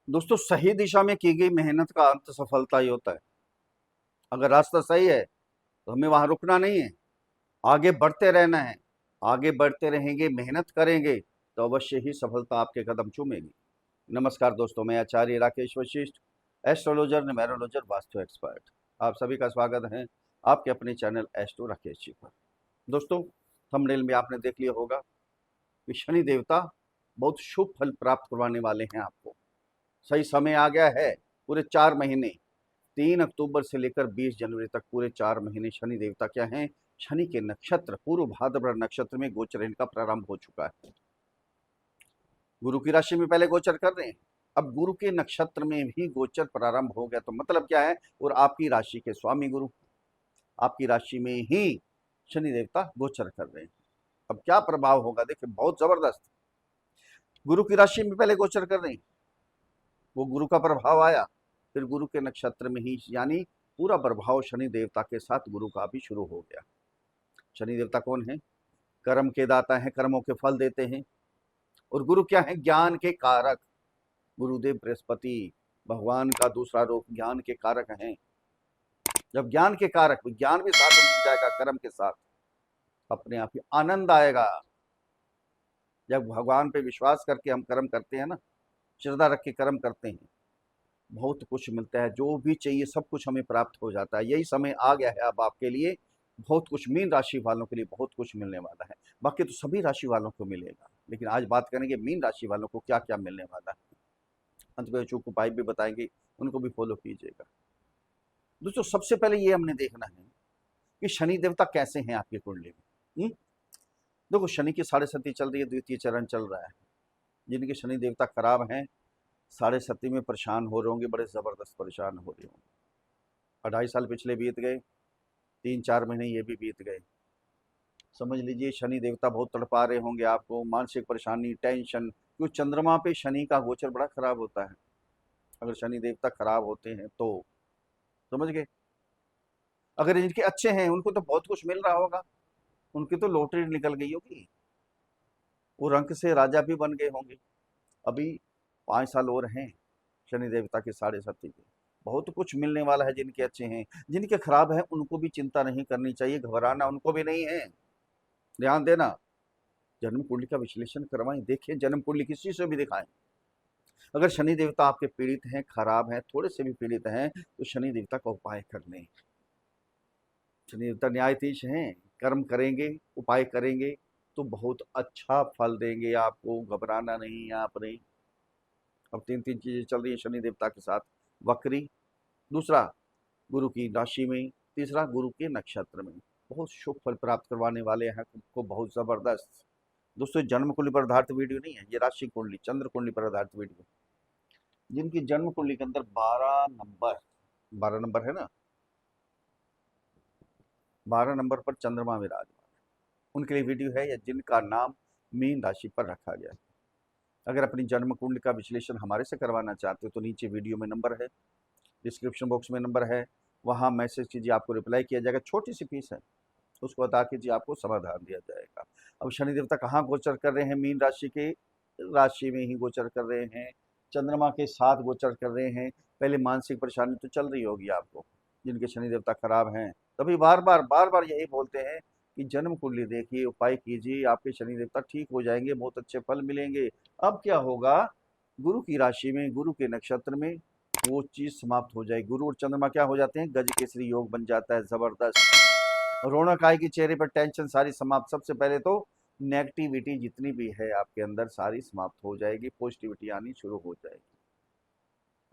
दोस्तों, सही दिशा में की गई मेहनत का अंत सफलता ही होता है। अगर रास्ता सही है तो हमें वहां रुकना नहीं है, आगे बढ़ते रहना है। आगे बढ़ते रहेंगे, मेहनत करेंगे तो अवश्य ही सफलता आपके कदम चूमेगी। नमस्कार दोस्तों, मैं आचार्य राकेश वशिष्ठ, एस्ट्रोलॉजर, न्यूमेरोलॉजर, वास्तु एक्सपर्ट। आप सभी का स्वागत है आपके अपने चैनल एस्ट्रो राकेश जी पर। दोस्तों, थंबनेल में आपने देख लिया होगा कि शनि देवता बहुत शुभ फल प्राप्त करवाने वाले हैं आपको। सही समय आ गया है। पूरे 4 महीने, 3 अक्टूबर से लेकर 20 जनवरी तक पूरे 4 महीने शनि देवता क्या हैं, शनि के नक्षत्र पूर्व भाद्रपद नक्षत्र में गोचर इनका प्रारंभ हो चुका है। गुरु की राशि में पहले गोचर कर रहे हैं, अब गुरु के नक्षत्र में भी गोचर प्रारंभ हो गया। तो मतलब क्या है, और आपकी राशि के स्वामी गुरु आपकी राशि में ही शनि देवता गोचर कर रहे हैं। अब क्या प्रभाव होगा, देखिए बहुत जबरदस्त। गुरु की राशि में पहले गोचर कर रहे हैं, वो गुरु का प्रभाव आया, फिर गुरु के नक्षत्र में ही, यानी पूरा प्रभाव शनि देवता के साथ गुरु का भी शुरू हो गया। शनि देवता कौन है? कर्म के दाता है, कर्मों के फल देते हैं। और गुरु क्या है? ज्ञान के कारक। गुरुदेव बृहस्पति भगवान का दूसरा रूप ज्ञान के कारक हैं। जब ज्ञान के कारक, ज्ञान भी साथ में मिल जाएगा कर्म के साथ, अपने आप ही आनंद आएगा। जब भगवान पे विश्वास करके हम कर्म करते हैं ना, श्रद्धा रख के कर्म करते हैं, बहुत कुछ मिलता है। जो भी चाहिए सब कुछ हमें प्राप्त हो जाता है। यही समय आ गया है अब आपके लिए। बहुत कुछ मीन राशि वालों के लिए बहुत कुछ मिलने वाला है। बाकी तो सभी राशि वालों को मिलेगा, लेकिन आज बात करेंगे मीन राशि वालों को क्या क्या मिलने वाला है। अंत में अचूक उपाय भी बताएंगे, उनको भी फॉलो कीजिएगा। दोस्तों, सबसे पहले ये हमने देखना है कि शनि देवता कैसे हैं आपकी कुंडली में। देखो, शनि की 7.5 चल रही है, द्वितीय चरण चल रहा है। जिनके शनि देवता खराब हैं, 7.5 में परेशान हो रहे होंगे, बड़े जबरदस्त परेशान हो रहे होंगे। 2.5 साल पिछले बीत गए, 3-4 महीने ये भी बीत गए। समझ लीजिए शनि देवता बहुत तड़पा रहे होंगे आपको, मानसिक परेशानी, टेंशन। क्योंकि चंद्रमा पे शनि का गोचर बड़ा खराब होता है। अगर शनि देवता खराब होते हैं तो समझ गए। अगर इनके अच्छे हैं, उनको तो बहुत कुछ मिल रहा होगा, उनकी तो लॉटरी निकल गई होगी, वो रंक से राजा भी बन गए होंगे। अभी 5 साल और हैं शनि देवता के 7.5 के। बहुत कुछ मिलने वाला है जिनके अच्छे हैं। जिनके खराब है उनको भी चिंता नहीं करनी चाहिए, घबराना उनको भी नहीं है। ध्यान देना, जन्म कुंडली का विश्लेषण करवाएं, देखें जन्म कुंडली किसी से भी दिखाएं। अगर शनि देवता आपके पीड़ित हैं, खराब हैं, थोड़े से भी पीड़ित हैं, तो शनि देवता का उपाय कर लें। शनि देवता न्यायाधीश हैं, कर्म करेंगे, उपाय करेंगे तो बहुत अच्छा फल देंगे आपको। घबराना नहीं है आपने। अब 3-3 चीजें चल रही है शनि देवता के साथ। वक्री, दूसरा गुरु की राशि में, तीसरा गुरु के नक्षत्र में। बहुत शुभ फल प्राप्त करवाने वाले हैं आपको, बहुत जबरदस्त। दोस्तों, जन्म कुंडली पर आधारित वीडियो नहीं है, ये राशि कुंडली, चंद्र कुंडली पर आधारित वीडियो। जिनकी जन्म कुंडली के अंदर 12 नंबर, 12 नंबर है ना, 12 नंबर पर चंद्रमा विराजमान है, उनके लिए वीडियो है, या जिनका नाम मीन राशि पर रखा गया है। अगर अपनी जन्म कुंडली का विश्लेषण हमारे से करवाना चाहते हो तो नीचे वीडियो में नंबर है, डिस्क्रिप्शन बॉक्स में नंबर है, वहाँ मैसेज कीजिए, आपको रिप्लाई किया जाएगा। छोटी सी फीस है, उसको अदा कीजिए, आपको समाधान दिया जाएगा। अब शनि देवता कहाँ गोचर कर रहे हैं? मीन राशि के राशि में ही गोचर कर रहे हैं, चंद्रमा के साथ गोचर कर रहे हैं। पहले मानसिक परेशानी तो चल रही होगी आपको, जिनके शनि देवता खराब हैं, तभी बार बार यही बोलते हैं कि जन्म कुंडली देखिए, उपाय कीजिए, आपके शनि देवता ठीक हो जाएंगे, बहुत अच्छे फल मिलेंगे। अब क्या होगा, गुरु की राशि में, गुरु के नक्षत्र में वो चीज समाप्त हो जाएगी। गुरु और चंद्रमा क्या हो जाते हैं? गज केसरी योग बन जाता है, जबरदस्त। रौनक आएगी चेहरे पर, टेंशन सारी समाप्त। सबसे पहले तो नेगेटिविटी जितनी भी है आपके अंदर सारी समाप्त हो जाएगी, पॉजिटिविटी आनी शुरू हो जाएगी,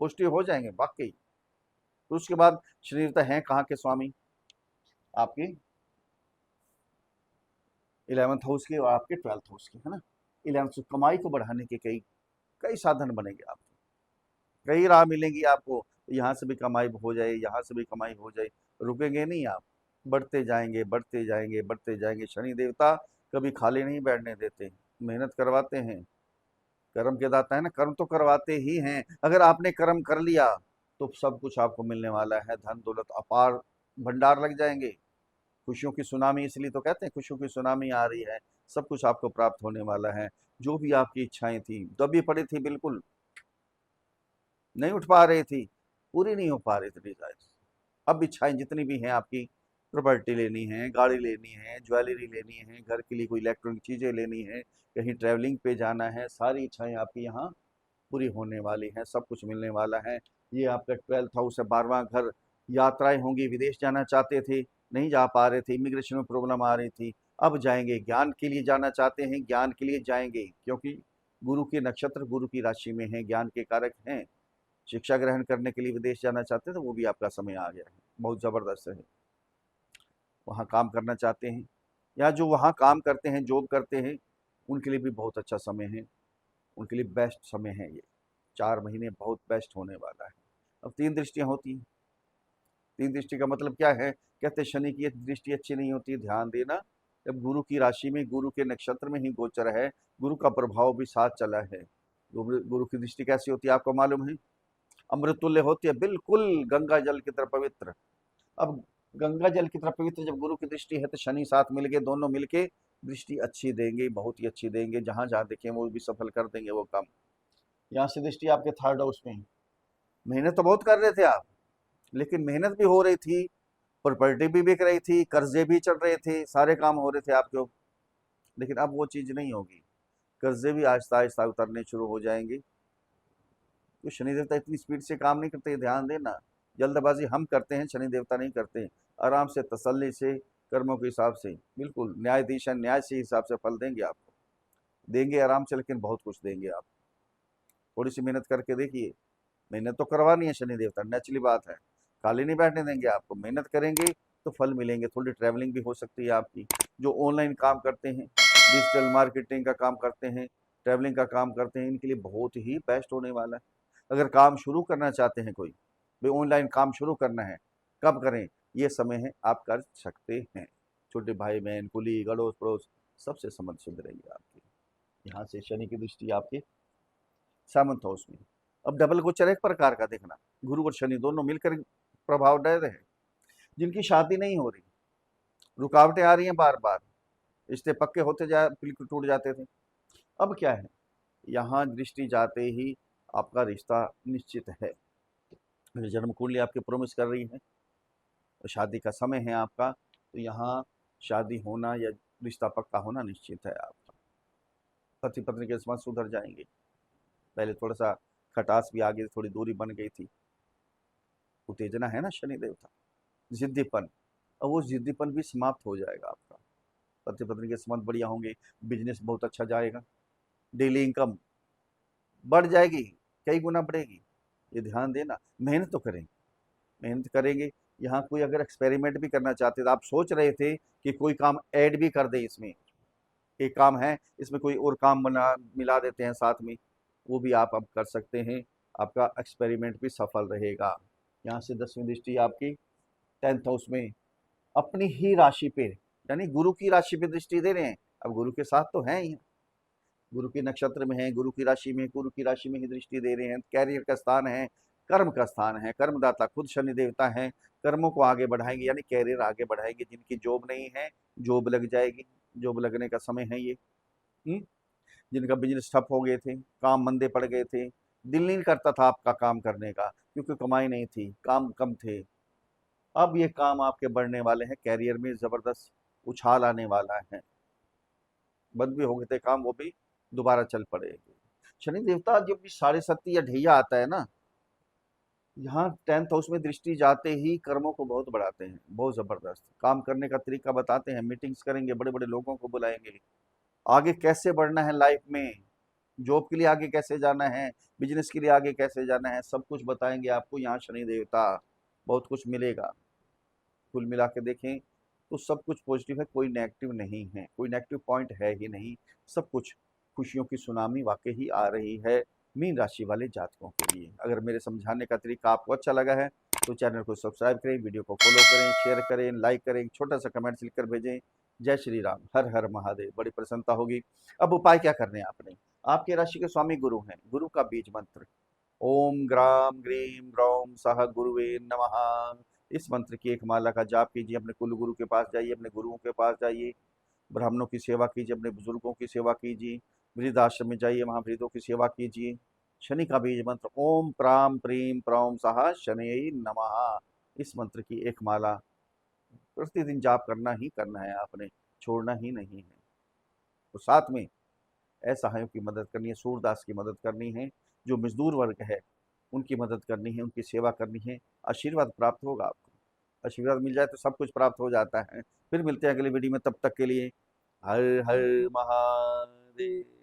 पॉजिटिव हो जाएंगे वाकई। तो उसके बाद शनि देवता है कहाँ के स्वामी? आपके 11th हाउस के और आपके 12th हाउस के, है ना। 11th, कमाई को बढ़ाने के कई कई साधन बनेंगे आपको, कई राह मिलेंगी आपको। यहाँ से भी कमाई हो जाए, यहाँ से भी कमाई हो जाए, रुकेंगे नहीं आप, बढ़ते जाएंगे, बढ़ते जाएंगे, बढ़ते जाएंगे। शनि देवता कभी खाली नहीं बैठने देते, मेहनत करवाते हैं। कर्म के दाता है ना, कर्म तो करवाते ही हैं। अगर आपने कर्म कर लिया तो सब कुछ आपको मिलने वाला है, धन दौलत अपार भंडार लग जाएंगे। खुशियों की सुनामी, इसलिए तो कहते हैं खुशियों की सुनामी आ रही है। सब कुछ आपको प्राप्त होने वाला है। जो भी आपकी इच्छाएं थी, दबी पड़ी थी बिल्कुल, नहीं उठ पा रही थी, पूरी नहीं हो पा रही थी डिजायर। अब इच्छाएं जितनी भी हैं आपकी, प्रॉपर्टी लेनी है, गाड़ी लेनी है, ज्वेलरी लेनी है, घर के लिए कोई इलेक्ट्रॉनिक चीज़ें लेनी है, कहीं ट्रैवलिंग पे जाना है, सारी इच्छाएं आपकी यहाँ पूरी होने वाली हैं, सब कुछ मिलने वाला है। ये आपका 12th हाउस है, 12वां घर। यात्राएं होंगी, विदेश जाना चाहते थे, नहीं जा पा रहे थे, इमिग्रेशन में प्रॉब्लम आ रही थी, अब जाएंगे। ज्ञान के लिए जाना चाहते हैं, ज्ञान के लिए जाएंगे, क्योंकि गुरु के नक्षत्र गुरु की राशि में है, ज्ञान के कारक हैं। शिक्षा ग्रहण करने के लिए विदेश जाना चाहते हैं तो वो भी आपका समय आ गया है, बहुत ज़बरदस्त है। वहाँ काम करना चाहते हैं या जो वहाँ काम करते हैं, जॉब करते हैं, उनके लिए भी बहुत अच्छा समय है, उनके लिए बेस्ट समय है ये। 4 महीने बहुत बेस्ट होने वाला है। अब 3 दृष्टियाँ होती हैं। 3 दृष्टि का मतलब क्या है? कहते शनि की दृष्टि अच्छी नहीं होती, ध्यान देना। जब गुरु की राशि में, गुरु के नक्षत्र में ही गोचर है, गुरु का प्रभाव भी साथ चला है, गुरु की दृष्टि कैसी होती है आपको मालूम है? अमृत तुल्य होती है, बिल्कुल गंगा जल की तरह पवित्र। अब गंगा जल की तरह पवित्र जब गुरु की दृष्टि है तो शनि साथ मिलके, दोनों मिलके दृष्टि अच्छी देंगे, बहुत ही अच्छी देंगे। जहां जहां देखें वो भी सफल कर देंगे वो काम। यहाँ से दृष्टि आपके 3rd हाउस में है। मेहनत तो बहुत कर रहे थे आप, लेकिन मेहनत भी हो रही थी, प्रॉपर्टी भी बिक रही थी, कर्जे भी चढ़ रहे थे, सारे काम हो रहे थे आपके। लेकिन अब वो चीज नहीं होगी, कर्जे भी आहिस्ता आहिस्ता उतरने शुरू हो जाएंगे। तो शनि देवता इतनी स्पीड से काम नहीं करते, ध्यान देना। जल्दबाजी हम करते हैं, शनि देवता नहीं करते। आराम से, तसल्ली से, कर्मों के हिसाब से, बिल्कुल न्यायाधीश है, न्याय से हिसाब से फल देंगे आपको। देंगे आराम से, लेकिन बहुत कुछ देंगे आप। थोड़ी सी मेहनत करके देखिए। मेहनत तो करवानी है शनि देवता, नेचुरली बात है, खाली नहीं बैठने देंगे आपको। मेहनत करेंगे तो फल मिलेंगे। थोड़ी ट्रैवलिंग भी हो सकती है आपकी। जो ऑनलाइन काम करते हैं, डिजिटल मार्केटिंग का काम करते हैं, ट्रैवलिंग का काम करते हैं, इनके लिए बहुत ही बेस्ट होने वाला है। अगर काम शुरू करना चाहते हैं कोई, भाई ऑनलाइन काम शुरू करना है, कब करें? ये समय है, आप कर सकते हैं। छोटे भाई बहन, कुली, अड़ोस पड़ोस, सबसे संबंध शुद्ध रहेगी आपकी। यहाँ से शनि की दृष्टि आपके 7th हाउस में। अब डबल गोचर एक प्रकार का देखना, गुरु और शनि दोनों मिलकर प्रभाव डाल रहे हैं। जिनकी शादी नहीं हो रही, रुकावटें आ रही हैं बार बार, रिश्ते पक्के होते जा बिल्कुल टूट जाते थे, अब क्या है? यहाँ दृष्टि जाते ही आपका रिश्ता निश्चित है। जन्म कुंडली आपकी प्रॉमिस कर रही है, तो शादी का समय है आपका, तो यहाँ शादी होना या रिश्ता पक्का होना निश्चित है आपका। पति पत्नी के संबंध सुधर जाएंगे। पहले थोड़ा सा खटास भी आ गई, थोड़ी दूरी बन गई थी। उत्तेजना है ना शनि देवता, जिद्दीपन, अब वो जिद्दीपन भी समाप्त हो जाएगा आपका। पति पत्नी के संबंध बढ़िया होंगे, बिजनेस बहुत अच्छा जाएगा, डेली इनकम बढ़ जाएगी, कई गुना बढ़ेगी। ये ध्यान देना। मेहनत तो करेंगे, मेहनत करेंगे। यहाँ कोई अगर एक्सपेरिमेंट भी करना चाहते थे, आप सोच रहे थे कि कोई काम ऐड भी कर दें इसमें, एक काम है इसमें कोई और काम बना मिला देते हैं साथ में, वो भी आप अब कर सकते हैं। आपका एक्सपेरिमेंट भी सफल रहेगा। यहाँ से 10वीं दृष्टि आपकी 10th हाउस में, अपनी ही राशि पे, यानी गुरु की राशि पे दृष्टि दे रहे हैं। अब गुरु के साथ तो हैं ही, गुरु के नक्षत्र में है, गुरु की राशि में, गुरु की राशि में ही दृष्टि दे रहे हैं। कैरियर का स्थान है, कर्म का स्थान है, कर्मदाता खुद शनि देवता है। कर्मों को आगे बढ़ाएंगे, यानी कैरियर आगे बढ़ाएंगे। जिनकी जॉब नहीं है, जॉब लग जाएगी, जॉब लगने का समय है ये। हम्म? जिनका बिजनेस ठप हो गए थे, काम मंदे पड़ गए थे, दिल नहीं करता था आपका काम करने का, क्योंकि कमाई नहीं थी, काम कम थे, अब ये काम आपके बढ़ने वाले हैं। कैरियर में जबरदस्त उछाल आने वाला है। बंद भी हो गए थे काम, वो भी दोबारा चल पड़ेंगे। शनि देवता जब भी 7.5 या ढैया आता है ना, यहाँ 10th हाउस में दृष्टि जाते ही कर्मों को बहुत बढ़ाते हैं, बहुत जबरदस्त काम करने का तरीका बताते हैं। मीटिंग्स करेंगे, बड़े बड़े लोगों को बुलाएंगे, आगे कैसे बढ़ना है लाइफ में, जॉब के लिए आगे कैसे जाना है, बिजनेस के लिए आगे कैसे जाना है, सब कुछ बताएंगे आपको। यहाँ शनि देवता, बहुत कुछ मिलेगा। कुल मिला के देखें तो सब कुछ पॉजिटिव है, कोई नेगेटिव नहीं है, कोई नेगेटिव पॉइंट है ही नहीं। सब कुछ खुशियों की सुनामी वाकई ही आ रही है मीन राशि वाले जातकों के लिए। अगर मेरे समझाने का तरीका आपको अच्छा लगा है तो चैनल को सब्सक्राइब करें, वीडियो को फॉलो करें, शेयर करें, लाइक करें, छोटा सा कमेंट लिखकर भेजें। जय श्री राम, हर हर महादेव, बड़ी प्रसन्नता होगी। अब उपाय क्या करने हैं आपने? आपके राशि के स्वामी गुरु हैं, गुरु का बीज मंत्र ओम ग्राम ग्रीम ग्रौम सह गुरुवे नमः, इस मंत्र की एक माला का जाप कीजिए। अपने कुल गुरु के पास जाइए, अपने गुरुओं के पास जाइए, ब्राह्मणों की सेवा कीजिए, अपने बुजुर्गों की सेवा कीजिए, वृद्ध आश्रम में जाइए, वहाँ वृद्धों की सेवा कीजिए। शनि का बीज मंत्र ओम प्राम प्रीम प्रौम सहा शनयै नमः, इस मंत्र की एक माला प्रतिदिन जाप करना ही करना है आपने, छोड़ना ही नहीं है। तो साथ में असहायों की मदद करनी है, सूरदास की मदद करनी है, जो मजदूर वर्ग है उनकी मदद करनी है, उनकी सेवा करनी है। आशीर्वाद प्राप्त होगा आपको, आशीर्वाद मिल जाए तो सब कुछ प्राप्त हो जाता है। फिर मिलते हैं अगली वीडियो में, तब तक के लिए हर हर महादेव।